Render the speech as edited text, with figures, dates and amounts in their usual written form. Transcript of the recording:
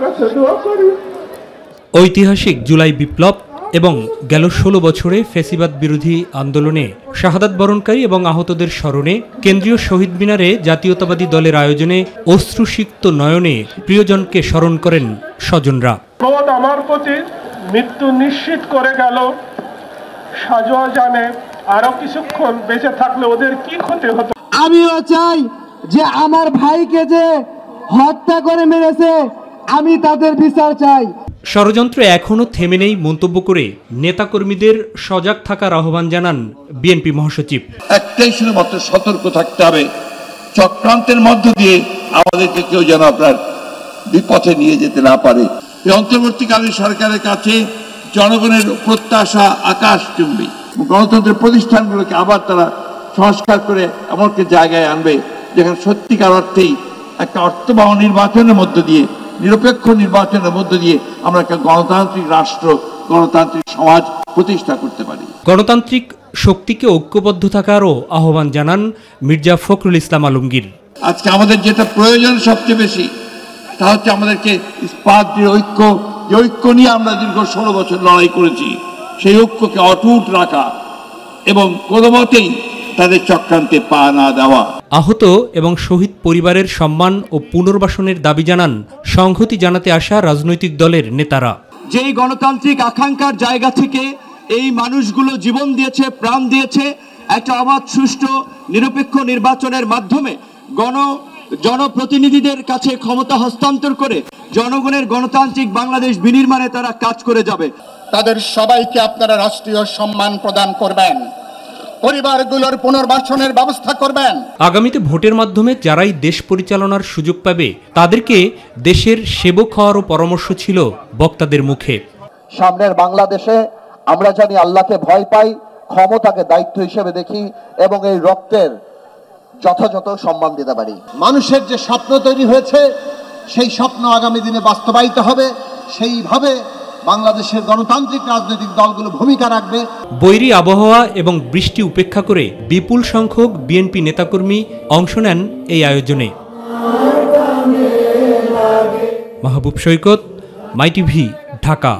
কাছে দোয়া করি। ঐতিহাসিক জুলাই বিপ্লব এবং গেল 16 বছরে ফ্যাসিবাদ বিরোধী আন্দোলনে শাহাদাত বরণকারী এবং আহতদের স্মরণে কেন্দ্রীয় শহীদ মিনারে জাতীয়তাবাদী দলের আয়োজনে অশ্রুসিক্ত নয়নে প্রিয়জনকে স্মরণ করেন স্বজনরা। আমার প্রতি মৃত্যু নিশ্চিত করে গেল। সাজোয়া জানে আরো কিছুক্ষণ বেঁচে থাকলে ওদের কি ক্ষতি হতো। আমিও চাই যে আমার ভাইকে যে হত্যা করে মেরেছে আমি তাদের বিচার চাই। ষড়যন্ত্র এখনও থেমে নেই মন্তব্য করে নেতাকর্মীদের সজাগ থাকার আহ্বান জানান বিএনপি মহাসচিব। একটাই শুধুমাত্র সতর্ক থাকতে হবে, চক্রান্তের মধ্য দিয়ে আমাদেরকে কেউ যেন আপনার বিপথে নিয়ে যেতে না পারে। এই অন্তর্বর্তীকালীন সরকারের কাছে জনগণের প্রত্যাশা আকাশচুম্বী। গণতন্ত্রের প্রতিষ্ঠানগুলোকে আবার তারা সংস্কার করে এমন একটি জায়গায় আনবে যেখানে সত্যিকার অর্থেই একটা অর্থবহ নির্বাচনের মধ্য দিয়ে, নিরপেক্ষ নির্বাচনের মধ্য দিয়ে আমরা একটা গণতান্ত্রিক রাষ্ট্র, গণতান্ত্রিক সমাজ প্রতিষ্ঠা করতে পারি। গণতান্ত্রিক শক্তিকে ঐক্যবদ্ধ থাকারও আহ্বান জানান মির্জা ফখরুল ইসলাম আলমগীর। আজকে আমাদের যেটা প্রয়োজন সবচেয়ে বেশি, তা হচ্ছে আমাদেরকে ইস্পাত ঐক্য, যে ঐক্য নিয়ে আমরা দীর্ঘ 16 বছর লড়াই করেছি, সেই ঐক্যকে অটুট রাখা এবং কোনো মতেই তাদের চক্রান্তে পা না দেওয়া। আহত এবং শহীদ পরিবারের সম্মান ও পুনর্বাসনের দাবি জানান সংহতি জানাতে আসা রাজনৈতিক দলের নেতারা। যেই গণতান্ত্রিক আকাঙ্ক্ষার জায়গা থেকে এই মানুষগুলো জীবন দিয়েছে, প্রাণ দিয়েছে, একটা অবাধ সুষ্ঠু নিরপেক্ষ নির্বাচনের মাধ্যমে জনপ্রতিনিধিদের কাছে ক্ষমতা হস্তান্তর করে জনগণের গণতান্ত্রিক বাংলাদেশ বিনির্মাণে তারা কাজ করে যাবে। তাদের সবাইকে আপনারা রাষ্ট্রীয় সম্মান প্রদান করবেন, পরিবারগুলোর পুনর্বাসনের ব্যবস্থা করবেন। আগামীতে ভোটের মাধ্যমে যারাই দেশ পরিচালনার সুযোগ পাবে তাদেরকে দেশের সেবক হওয়ারও পরামর্শ ছিল বক্তাদের মুখে। সামনের বাংলাদেশে আমরা জানি আল্লাহকে ভয় পাই, ক্ষমতাকে দায়িত্ব হিসেবে দেখি এবং এই রক্তের যথাযথ সম্মান দিতে পারি। মানুষের যে স্বপ্ন তৈরি হয়েছে সেই স্বপ্ন আগামী দিনে বাস্তবায়িত হবে, সেইভাবে বাংলাদেশের গণতান্ত্রিক রাজনৈতিক দলগুলো ভূমিকা রাখবে। বৈরী আবহাওয়া এবং বৃষ্টি উপেক্ষা করে বিপুল সংখ্যক বিএনপি নেতাকর্মী অংশ নেন এই আয়োজনে। মাহবুব সৈকত, মাই টিভি, ঢাকা।